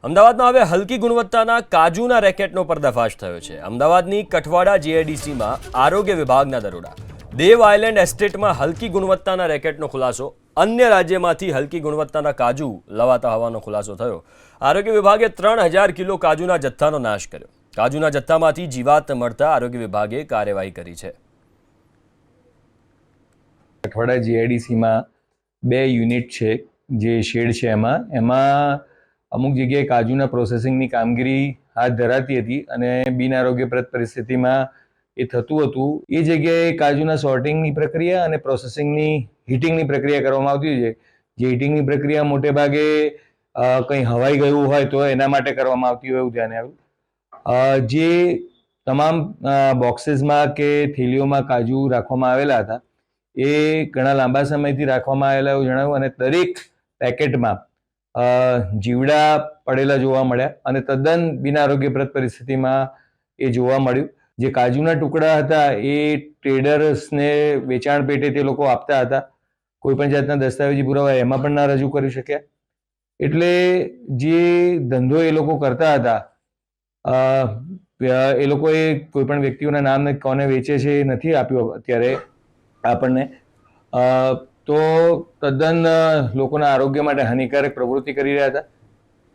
અમદાવાદમાં હવે હલકી ગુણવત્તાના કાજુના રેકેટનો પર્દાફાશ થયો છે। અમદાવાદની કઠવાડા જીઆઈડીસીમાં આરોગ્ય વિભાગના દરોડા। દેવ આઇલેન્ડ એસ્ટેટમાં હલકી ગુણવત્તાના રેકેટનો ખુલાસો। અન્ય રાજ્યમાંથી હલકી ગુણવત્તાના કાજુ લવાતા હોવાનો ખુલાસો થયો। આરોગ્ય વિભાગે 3000 કિલો કાજુના જથ્થાનો નાશ કર્યો। કાજુના જથ્થામાંથી જીવાત મળતા આરોગ્ય વિભાગે કાર્યવાહી કરી છે। કઠવાડા જીઆઈડીસીમાં 2 યુનિટ છે જે શેડ છે એમાં અમુક જગ્યાએ કાજુના પ્રોસેસિંગની કામગીરી હાથ ધરાતી હતી અને બિનઆરોગ્યપ્રદ પરિસ્થિતિમાં એ થતું હતું। એ જગ્યાએ કાજુના સોર્ટિંગની પ્રક્રિયા અને પ્રોસેસિંગની હીટિંગની પ્રક્રિયા કરવામાં આવતી છે। જે હીટિંગની પ્રક્રિયા મોટે ભાગે કંઈ હવાઈ ગયું હોય તો એના માટે કરવામાં આવતી હોય એવું ધ્યાને આવ્યું। જે તમામ બોક્સીસમાં કે થેલીઓમાં કાજુ રાખવામાં આવેલા હતા એ ઘણા લાંબા સમયથી રાખવામાં આવેલા એવું જણાવ્યું અને દરેક પેકેટમાં જીવડા પડેલા જોવા મળ્યા અને તદ્દન બિનઆરોગ્યપ્રદ પરિસ્થિતિમાં એ જોવા મળ્યું। જે કાજુના ટુકડા હતા એ ટ્રેડર્સને વેચાણ પેટે તે લોકો આપતા હતા। કોઈ પણ જાતના દસ્તાવેજી પુરાવા એમાં પણ ના રજૂ કરી શક્યા। એટલે જે ધંધો એ લોકો કરતા હતા એ લોકોએ કોઈ પણ વ્યક્તિઓના નામ કોને વેચે છે એ નથી આપ્યું અત્યારે આપણને। તો તદ્દન લોકોના આરોગ્ય માટે હાનિકારક પ્રવૃત્તિ કરી રહ્યા હતા।